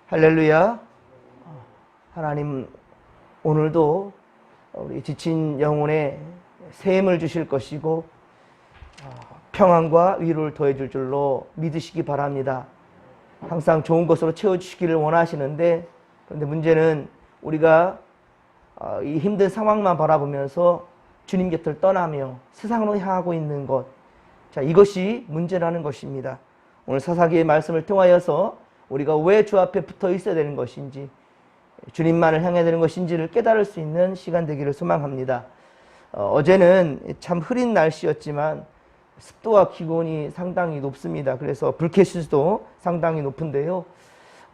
할렐루야. 하나님 오늘도 우리 지친 영혼에 새 힘을 주실 것이고 평안과 위로를 더해 줄 줄로 믿으시기 바랍니다. 항상 좋은 것으로 채워주시기를 원하시는데, 그런데 문제는 우리가 이 힘든 상황만 바라보면서 주님 곁을 떠나며 세상으로 향하고 있는 것, 이것이 문제라는 것입니다. 오늘 사사기의 말씀을 통하여서 우리가 왜 주 앞에 붙어 있어야 되는 것인지, 주님만을 향해야 되는 것인지를 깨달을 수 있는 시간 되기를 소망합니다. 어제는 참 흐린 날씨였지만 습도와 기온이 상당히 높습니다. 그래서 불쾌수도 상당히 높은데요.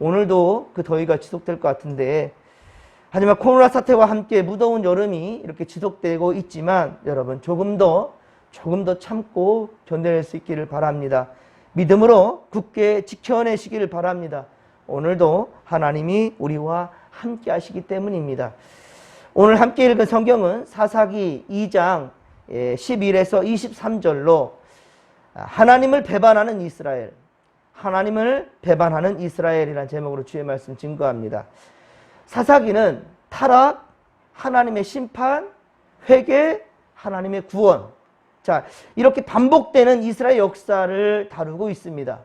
오늘도 그 더위가 지속될 것 같은데, 하지만 코로나 사태와 함께 무더운 여름이 이렇게 지속되고 있지만 여러분 조금 더 참고 견뎌낼 수 있기를 바랍니다. 믿음으로 굳게 지켜내시기를 바랍니다. 오늘도 하나님이 우리와 함께 하시기 때문입니다. 오늘 함께 읽은 성경은 사사기 2장 11에서 23절로 하나님을 배반하는 이스라엘, 하나님을 배반하는 이스라엘이라는 제목으로 주의 말씀 증거합니다. 사사기는 타락, 하나님의 심판, 회개, 하나님의 구원, 이렇게 반복되는 이스라엘 역사를 다루고 있습니다.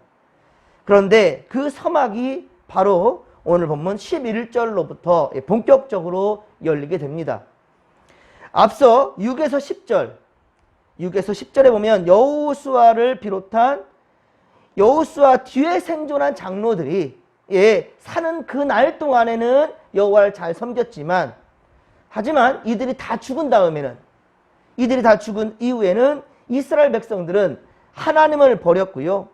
그런데 그 서막이 바로 오늘 본문 11절로부터 본격적으로 열리게 됩니다. 앞서 6에서 10절에 보면 여호수아를 비롯한 여호수아 뒤에 생존한 장로들이 사는 그 날 동안에는 여호와를 잘 섬겼지만, 하지만 이들이 다 죽은 이후에는 이스라엘 백성들은 하나님을 버렸고요.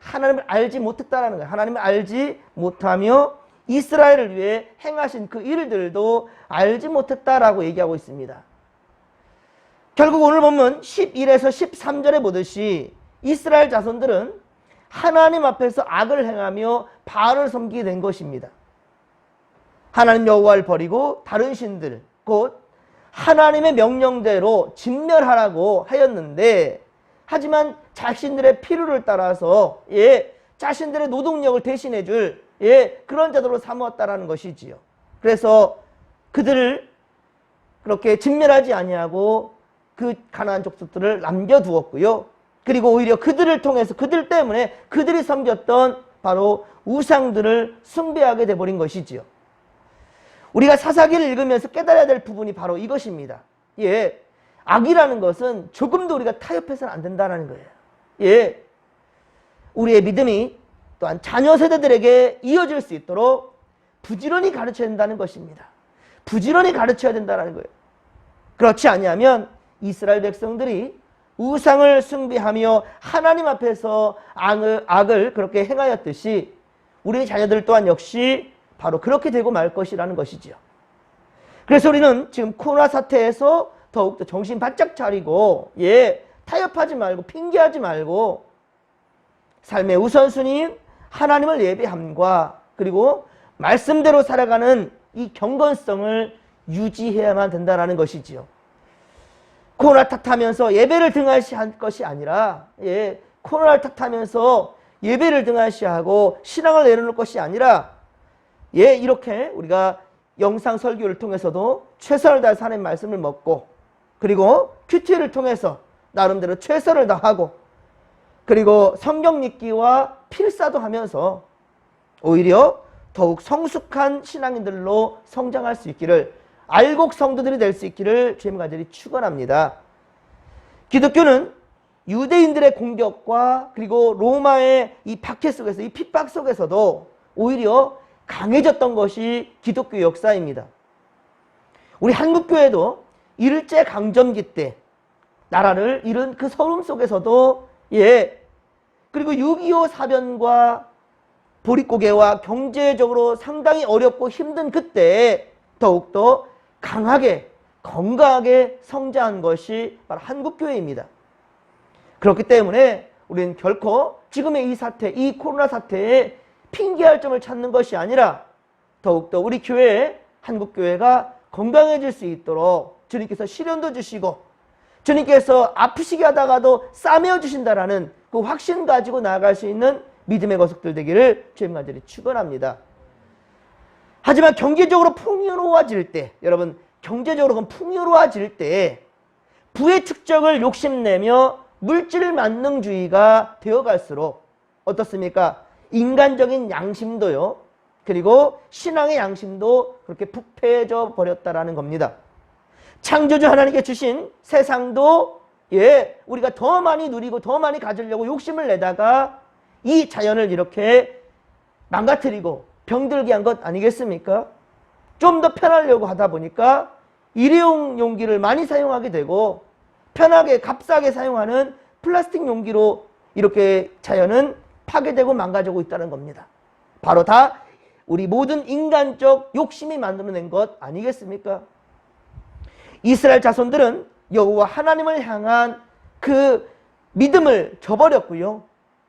하나님을 알지 못했다라는 거예요. 하나님을 알지 못하며 이스라엘을 위해 행하신 그 일들도 알지 못했다라고 얘기하고 있습니다. 결국 오늘 보면 11에서 13절에 보듯이 이스라엘 자손들은 하나님 앞에서 악을 행하며 바알을 섬기게 된 것입니다. 하나님 여호와를 버리고 다른 신들, 곧 하나님의 명령대로 진멸하라고 하였는데, 하지만 자신들의 필요를 따라서 자신들의 노동력을 대신해 줄 그런 자들로 삼았다라는 것이지요. 그래서 그들을 그렇게 진멸하지 아니하고 그 가나안 족속들을 남겨두었고요. 그리고 오히려 그들을 통해서, 그들 때문에 그들이 섬겼던 바로 우상들을 숭배하게 돼버린 것이지요. 우리가 사사기를 읽으면서 깨달아야 될 부분이 바로 이것입니다. 악이라는 것은 조금도 우리가 타협해서는 안 된다는 거예요. 우리의 믿음이 또한 자녀 세대들에게 이어질 수 있도록 부지런히 가르쳐야 된다는 것입니다. 부지런히 가르쳐야 된다는 거예요. 그렇지 아니하면 이스라엘 백성들이 우상을 숭배하며 하나님 앞에서 악을 그렇게 행하였듯이 우리의 자녀들 또한 역시 바로 그렇게 되고 말 것이라는 것이지요. 그래서 우리는 지금 코로나 사태에서 더욱더 정신 바짝 차리고 타협하지 말고 핑계하지 말고 삶의 우선순위인 하나님을 예배함과 그리고 말씀대로 살아가는 이 경건성을 유지해야만 된다는 것이지요. 코로나 탓하면서 예배를 등한시할 것이 아니라 코로나를 탓하면서 예배를 등한시하고 신앙을 내려놓을 것이 아니라 이렇게 우리가 영상 설교를 통해서도 최선을 다해서 하나님의 말씀을 먹고, 그리고 큐티를 통해서 나름대로 최선을 다하고, 그리고 성경 읽기와 필사도 하면서 오히려 더욱 성숙한 신앙인들로 성장할 수 있기를, 알곡 성도들이 될 수 있기를 주님 간절히 축원합니다. 기독교는 유대인들의 공격과 그리고 로마의 이 박해 속에서, 이 핍박 속에서도 오히려 강해졌던 것이 기독교 역사입니다. 우리 한국교회도 일제강점기 때 나라를 잃은 그 서름 속에서도 그리고 6.25 사변과 보릿고개와 경제적으로 상당히 어렵고 힘든 그때 더욱더 강하게 건강하게 성장한 것이 바로 한국교회입니다. 그렇기 때문에 우리는 결코 지금의 이 사태, 이 코로나 사태에 핑계할 점을 찾는 것이 아니라 더욱더 우리 교회, 한국교회가 건강해질 수 있도록 주님께서 시련도 주시고 주님께서 아프시게 하다가도 싸매어 주신다라는 그 확신 가지고 나아갈 수 있는 믿음의 거석들 되기를 주님 간절히 축원합니다. 하지만 경제적으로 풍요로워질 때, 여러분 경제적으로 풍요로워질 때 부의 축적을 욕심내며 물질 만능주의가 되어갈수록 어떻습니까? 인간적인 양심도요, 그리고 신앙의 양심도 그렇게 부패해져 버렸다라는 겁니다. 창조주 하나님께 주신 세상도 우리가 더 많이 누리고 더 많이 가지려고 욕심을 내다가 이 자연을 이렇게 망가뜨리고 병들게 한 것 아니겠습니까? 좀 더 편하려고 하다 보니까 일회용 용기를 많이 사용하게 되고 편하게 값싸게 사용하는 플라스틱 용기로 이렇게 자연은 파괴되고 망가지고 있다는 겁니다. 바로 다 우리 모든 인간적 욕심이 만들어낸 것 아니겠습니까? 이스라엘 자손들은 여호와 하나님을 향한 그 믿음을 저버렸고요.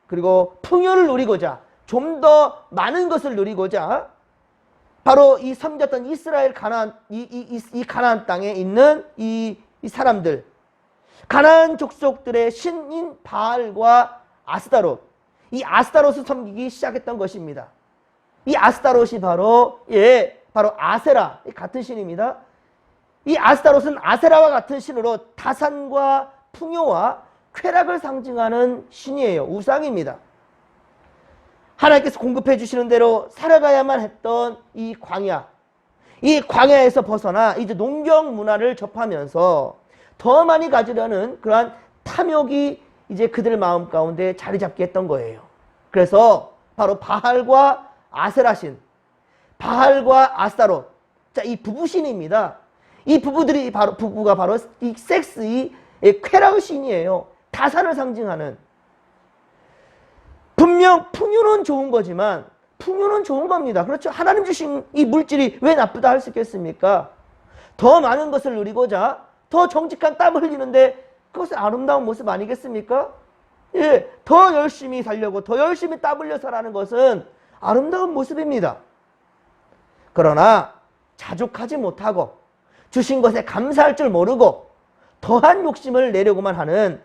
그리고 풍요를 누리고자, 좀 더 많은 것을 누리고자 바로 이 섬겼던 이스라엘 가나안 땅에 있는 이 사람들, 가나안 족속들의 신인 바알과 아스타롯, 이 아스타롯을 섬기기 시작했던 것입니다. 이 아스타롯이 바로 아세라, 같은 신입니다. 이 아스타롯은 아세라와 같은 신으로 다산과 풍요와 쾌락을 상징하는 신이에요. 우상입니다. 하나님께서 공급해 주시는 대로 살아가야만 했던 이 광야에서 벗어나 이제 농경 문화를 접하면서 더 많이 가지려는 그러한 탐욕이 이제 그들 마음 가운데 자리 잡게 했던 거예요. 그래서 바로 바알과 아세라신, 바알과 아스타롯, 자, 이 부부신입니다. 이 부부가 바로 이 섹스, 이 쾌락의 신이에요. 다산을 상징하는. 분명 풍요는 좋은 거지만, 풍요는 좋은 겁니다. 그렇죠? 하나님 주신 이 물질이 왜 나쁘다 할 수 있겠습니까? 더 많은 것을 누리고자 더 정직한 땀을 흘리는데 그것은 아름다운 모습 아니겠습니까? 더 열심히 살려고 더 열심히 땀 흘려 살아가는 것은 아름다운 모습입니다. 그러나 자족하지 못하고 주신 것에 감사할 줄 모르고 더한 욕심을 내려고만 하는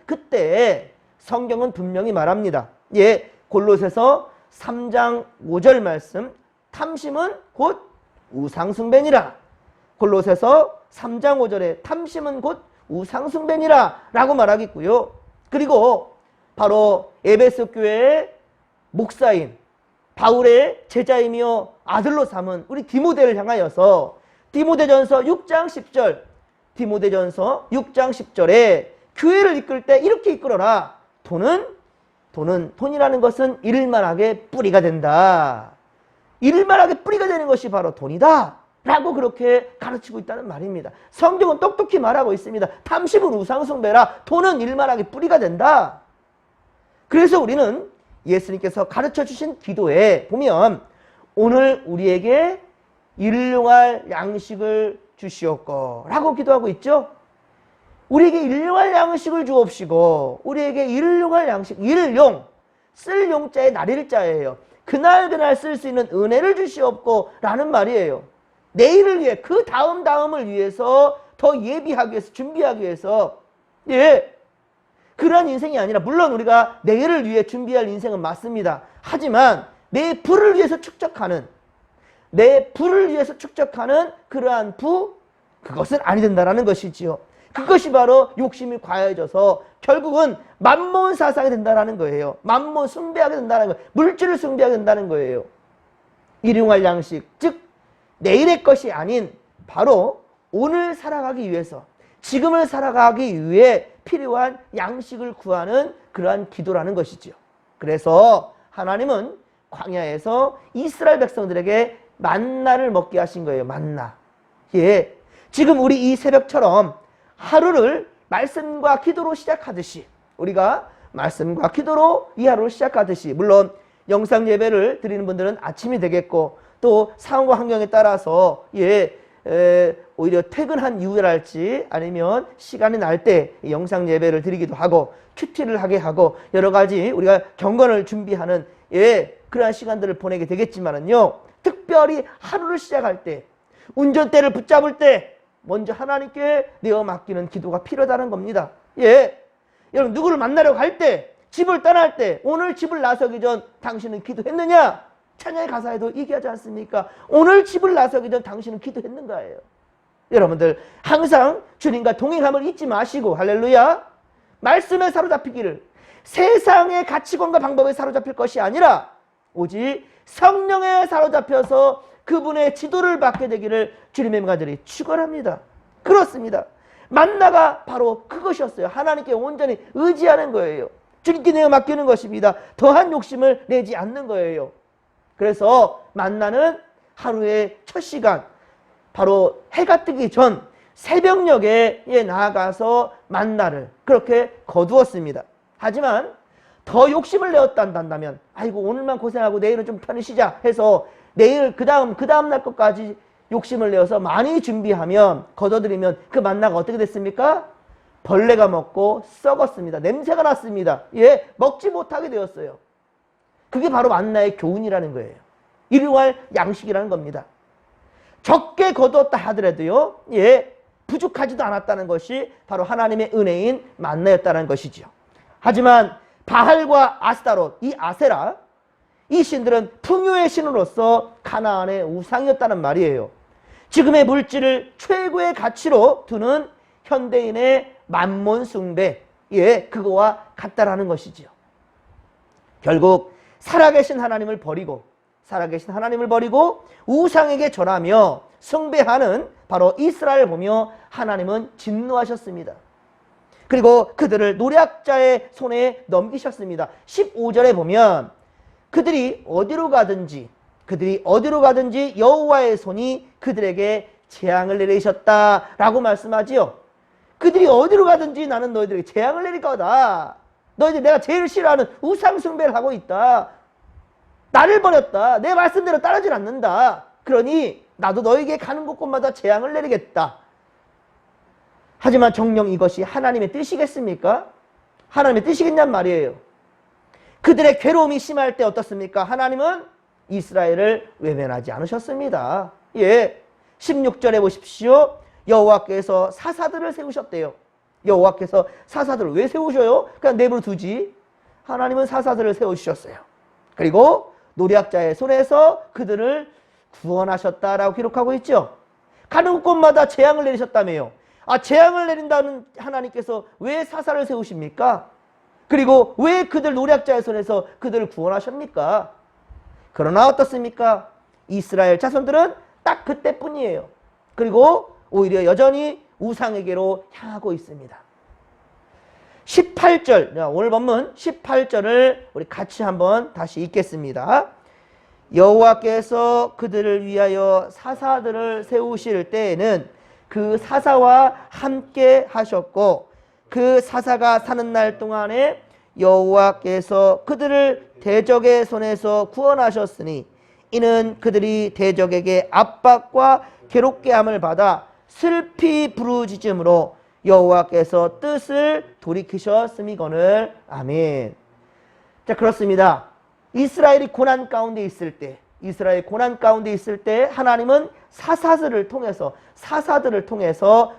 그때 성경은 분명히 말합니다. 골로새서 3장 5절 말씀, 탐심은 곧 우상숭배니라. 골로새서 3장 5절에 탐심은 곧 우상숭배니라 라고 말하겠고요. 그리고 바로 에베소 교회의 목사인 바울의 제자이며 아들로 삼은 우리 디모데를 향하여서 디모데전서 6장 10절에 교회를 이끌 때 이렇게 이끌어라. 돈이라는 것은 일만하게 뿌리가 된다. 일만하게 뿌리가 되는 것이 바로 돈이다 라고 그렇게 가르치고 있다는 말입니다. 성경은 똑똑히 말하고 있습니다. 탐심은 우상숭배라. 돈은 일만하게 뿌리가 된다. 그래서 우리는 예수님께서 가르쳐 주신 기도에 보면 오늘 우리에게 일용할 양식을 주시옵고 라고 기도하고 있죠. 우리에게 일용할 양식을 주옵시고, 우리에게 일용할 양식, 쓸 용자에 날일자예요. 그날 쓸 수 있는 은혜를 주시옵고 라는 말이에요. 내일을 위해, 그 다음을 위해서 더 예비하기 위해서, 준비하기 위해서, 그러한 인생이 아니라, 물론 우리가 내일을 위해 준비할 인생은 맞습니다. 하지만 내 불을 위해서 축적하는 그러한 그것은 아니 된다라는 것이지요. 그것이 바로 욕심이 과해져서 결국은 만몬 사상이 된다는 거예요. 만몬 숭배하게 된다는 거예요. 물질을 숭배하게 된다는 거예요. 일용할 양식, 즉 내일의 것이 아닌 바로 오늘 살아가기 위해서, 지금을 살아가기 위해 필요한 양식을 구하는 그러한 기도라는 것이죠. 그래서 하나님은 광야에서 이스라엘 백성들에게 만나를 먹게 하신 거예요. 만나. 지금 우리 이 새벽처럼 하루를 말씀과 기도로 시작하듯이, 우리가 말씀과 기도로 이 하루를 시작하듯이, 물론 영상 예배를 드리는 분들은 아침이 되겠고 또 상황과 환경에 따라서 오히려 퇴근한 이후랄지 아니면 시간이 날 때 영상 예배를 드리기도 하고 큐티를 하게 하고 여러 가지 우리가 경건을 준비하는 그러한 시간들을 보내게 되겠지만은요, 특별히 하루를 시작할 때, 운전대를 붙잡을 때 먼저 하나님께 내어 맡기는 기도가 필요하다는 겁니다. 여러분, 누구를 만나러 갈 때, 집을 떠날 때, 오늘 집을 나서기 전 당신은 기도했느냐? 찬양의 가사에도 얘기하지 않습니까? 오늘 집을 나서기 전 당신은 기도했는가예요. 여러분들 항상 주님과 동행함을 잊지 마시고 할렐루야 말씀에 사로잡히기를 세상의 가치관과 방법에 사로잡힐 것이 아니라 오직 성령에 사로잡혀서 그분의 지도를 받게 되기를 주님의 명간절히 축원합니다. 그렇습니다. 만나가 바로 그것이었어요. 하나님께 온전히 의지하는 거예요. 주님께 내어 맡기는 것입니다. 더한 욕심을 내지 않는 거예요. 그래서 만나는 하루의 첫 시간 바로 해가 뜨기 전 새벽녘에 나아가서 만나를 그렇게 거두었습니다. 하지만 더 욕심을 내었단다면 아이고 오늘만 고생하고 내일은 좀 편히 쉬자 해서 내일 그 다음 날 것까지 욕심을 내어서 많이 준비하면 거둬들이면 그 만나가 어떻게 됐습니까? 벌레가 먹고 썩었습니다. 냄새가 났습니다. 예, 먹지 못하게 되었어요. 그게 바로 만나의 교훈이라는 거예요. 일용할 양식이라는 겁니다. 적게 거두었다 하더라도요, 예, 부족하지도 않았다는 것이 바로 하나님의 은혜인 만나였다는 것이죠. 하지만 바알과 아스타롯, 이 아세라, 이 신들은 풍요의 신으로서 가나안의 우상이었다는 말이에요. 지금의 물질을 최고의 가치로 두는 현대인의 만몬 숭배, 예, 그거와 같다라는 것이지요. 결국 살아계신 하나님을 버리고 우상에게 절하며 숭배하는 바로 이스라엘을 보며 하나님은 진노하셨습니다. 그리고 그들을 노략자의 손에 넘기셨습니다. 15절에 보면 그들이 어디로 가든지 여호와의 손이 그들에게 재앙을 내리셨다라고 말씀하지요. 그들이 어디로 가든지 나는 너희들에게 재앙을 내릴 거다. 너희들 내가 제일 싫어하는 우상 숭배를 하고 있다. 나를 버렸다. 내 말씀대로 따르질 않는다. 그러니 나도 너에게 가는 곳곳마다 재앙을 내리겠다. 하지만 정녕 이것이 하나님의 뜻이겠습니까? 하나님의 뜻이겠냔 말이에요. 그들의 괴로움이 심할 때 어떻습니까? 하나님은 이스라엘을 외면하지 않으셨습니다. 예, 16절에 보십시오. 여호와께서 사사들을 세우셨대요. 여호와께서 사사들을 왜 세우셔요? 그냥 내버려 두지. 하나님은 사사들을 세우셨어요. 그리고 노략자의 손에서 그들을 구원하셨다라고 기록하고 있죠. 가는 곳마다 재앙을 내리셨다며요. 재앙을 내린다는 하나님께서 왜 사사를 세우십니까? 그리고 왜 그들 노략자의 손에서 그들을 구원하십니까? 그러나 어떻습니까? 이스라엘 자손들은 딱 그때뿐이에요. 그리고 오히려 여전히 우상에게로 향하고 있습니다. 18절, 오늘 본문 18절을 우리 같이 한번 다시 읽겠습니다. 여호와께서 그들을 위하여 사사들을 세우실 때에는 그 사사와 함께 하셨고 그 사사가 사는 날 동안에 여호와께서 그들을 대적의 손에서 구원하셨으니 이는 그들이 대적에게 압박과 괴롭게 함을 받아 슬피 부르짖음으로 여호와께서 뜻을 돌이키셨음이거늘. 아멘. 자, 그렇습니다. 이스라엘이 고난 가운데 있을 때 하나님은 사사들을 통해서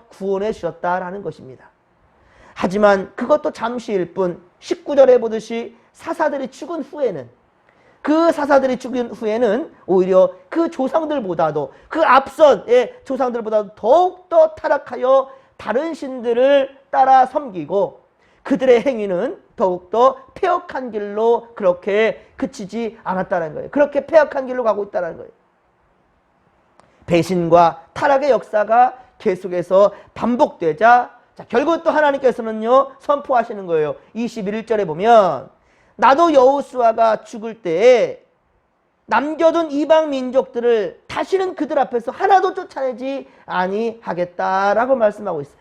구원해 주셨다라는 것입니다. 하지만 그것도 잠시일 뿐 19절에 보듯이 사사들이 죽은 후에는 오히려 그 조상들보다도 그 앞선의 조상들보다도 더욱더 타락하여 다른 신들을 따라 섬기고 그들의 행위는 더욱더 폐역한 길로 그렇게 그치지 않았다는 거예요. 그렇게 폐역한 길로 가고 있다는 거예요. 배신과 타락의 역사가 계속해서 반복되자 결국 또 하나님께서는요 선포하시는 거예요. 21절에 보면 나도 여호수아가 죽을 때에 남겨둔 이방 민족들을 다시는 그들 앞에서 하나도 쫓아내지 아니하겠다라고 말씀하고 있어요.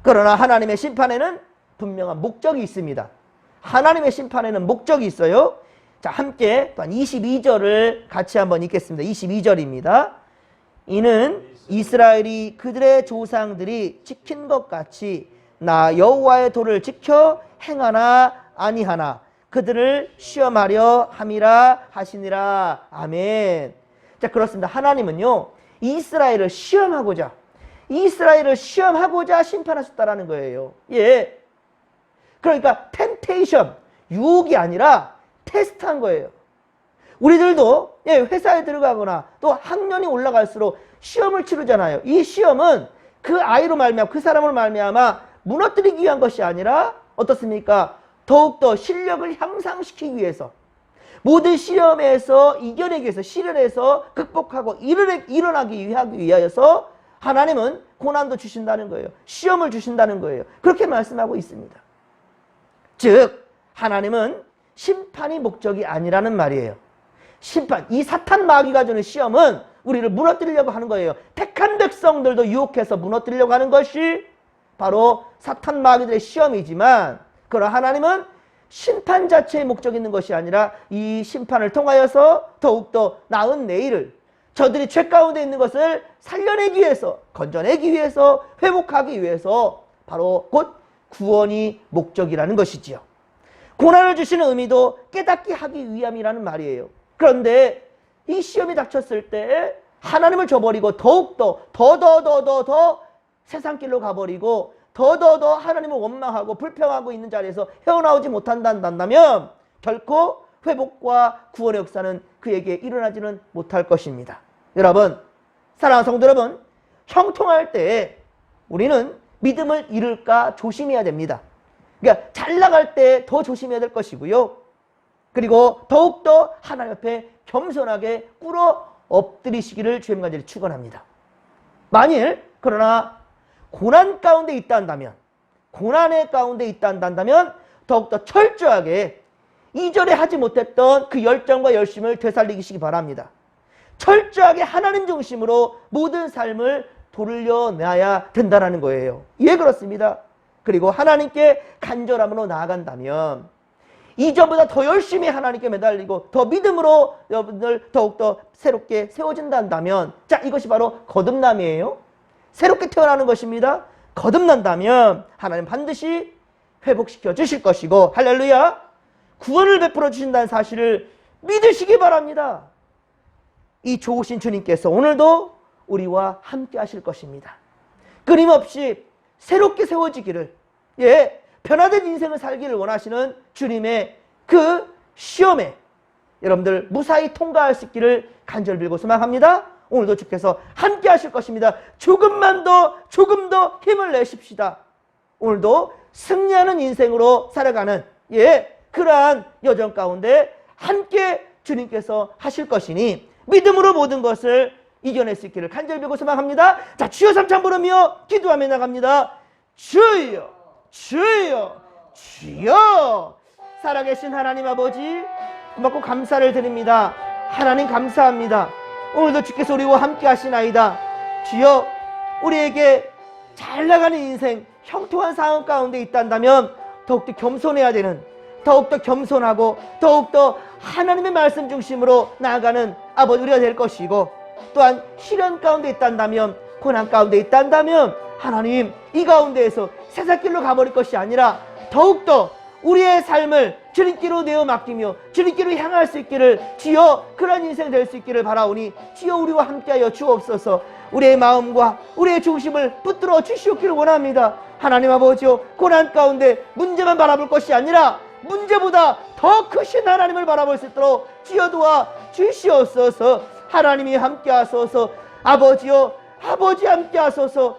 그러나 하나님의 심판에는 분명한 목적이 있습니다. 하나님의 심판에는 목적이 있어요. 자, 함께 또한 22절을 같이 한번 읽겠습니다. 22절입니다. 이는 이스라엘이 그들의 조상들이 지킨 것 같이 나 여호와의 도를 지켜 행하나 아니하나 그들을 시험하려 함이라 하시니라. 아멘. 자, 그렇습니다. 하나님은요 이스라엘을 시험하고자 심판하셨다라는 거예요. 예. 그러니까 템테이션, 유혹이 아니라 테스트한 거예요. 우리들도 회사에 들어가거나 또 학년이 올라갈수록 시험을 치르잖아요. 이 시험은 그 아이로 말미암아, 그 사람으로 말미암아 무너뜨리기 위한 것이 아니라 어떻습니까? 더욱더 실력을 향상시키기 위해서, 모든 시험에서 이겨내기 위해서, 시련에서 극복하고 일어나기 위하여서 하나님은 고난도 주신다는 거예요. 시험을 주신다는 거예요. 그렇게 말씀하고 있습니다. 즉 하나님은 심판이 목적이 아니라는 말이에요. 심판, 이 사탄 마귀가 주는 시험은 우리를 무너뜨리려고 하는 거예요. 택한 백성들도 유혹해서 무너뜨리려고 하는 것이 바로 사탄 마귀들의 시험이지만, 그러나 하나님은 심판 자체의 목적이 있는 것이 아니라 이 심판을 통하여서 더욱더 나은 내일을, 저들이 죄 가운데 있는 것을 살려내기 위해서, 건져내기 위해서, 회복하기 위해서 바로 곧 구원이 목적이라는 것이지요. 고난을 주시는 의미도 깨닫게 하기 위함이라는 말이에요. 그런데 이 시험이 닥쳤을 때 하나님을 저버리고 더욱더 더 세상길로 가버리고 더 하나님을 원망하고 불평하고 있는 자리에서 헤어나오지 못한다면 결코 회복과 구원의 역사는 그에게 일어나지는 못할 것입니다. 여러분, 사랑하는 성도 여러분, 형통할 때 우리는 믿음을 잃을까 조심해야 됩니다. 그러니까 잘 나갈 때 더 조심해야 될 것이고요. 그리고 더욱더 하나님 앞에 겸손하게 꿇어 엎드리시기를 주님 간절히 축원합니다. 만일 그러나 고난 가운데 있다 한다면, 고난의 가운데 있다 한다면 더욱더 철저하게 이전에 하지 못했던 그 열정과 열심을 되살리시기 바랍니다. 철저하게 하나님 중심으로 모든 삶을 돌려놔야 된다는 거예요. 예, 그렇습니다. 그리고 하나님께 간절함으로 나아간다면 이전보다 더 열심히 하나님께 매달리고 더 믿음으로 여러분들 더욱더 새롭게 세워진다 한다면, 자, 이것이 바로 거듭남이에요. 새롭게 태어나는 것입니다. 거듭난다면 하나님 반드시 회복시켜 주실 것이고, 할렐루야, 구원을 베풀어 주신다는 사실을 믿으시기 바랍니다. 이 좋으신 주님께서 오늘도 우리와 함께 하실 것입니다. 끊임없이 새롭게 세워지기를, 변화된 인생을 살기를 원하시는 주님의 그 시험에 여러분들 무사히 통과할 수 있기를 간절히 빌고 소망합니다. 오늘도 주께서 함께 하실 것입니다. 조금 더 힘을 내십시다. 오늘도 승리하는 인생으로 살아가는 그러한 여정 가운데 함께 주님께서 하실 것이니 믿음으로 모든 것을 이겨낼 수 있기를 간절히 빌고 소망합니다. 자, 주여 삼창 부르며 기도하며 나갑니다. 주여, 주여, 주여. 살아계신 하나님 아버지, 고맙고 감사를 드립니다. 하나님 감사합니다. 오늘도 주께서 우리와 함께 하시나이다. 주여, 우리에게 잘 나가는 인생, 형통한 상황 가운데 있단다면 더욱더 겸손해야 되는, 더욱더 겸손하고 더욱더 하나님의 말씀 중심으로 나아가는 아버지 우리가 될 것이고, 또한 시련 가운데 있단다면, 고난 가운데 있단다면 하나님 이 가운데에서 세상길로 가버릴 것이 아니라 더욱더 우리의 삶을 주님께로 내어 맡기며 주님께로 향할 수 있기를, 주여 그런 인생 될 수 있기를 바라오니 주여 우리와 함께하여 주옵소서. 우리의 마음과 우리의 중심을 붙들어 주시옵기를 원합니다. 하나님 아버지요, 고난 가운데 문제만 바라볼 것이 아니라 문제보다 더 크신 하나님을 바라볼 수 있도록 주여 도와 주시옵소서. 하나님이 함께 하소서. 아버지요, 아버지 함께 하소서.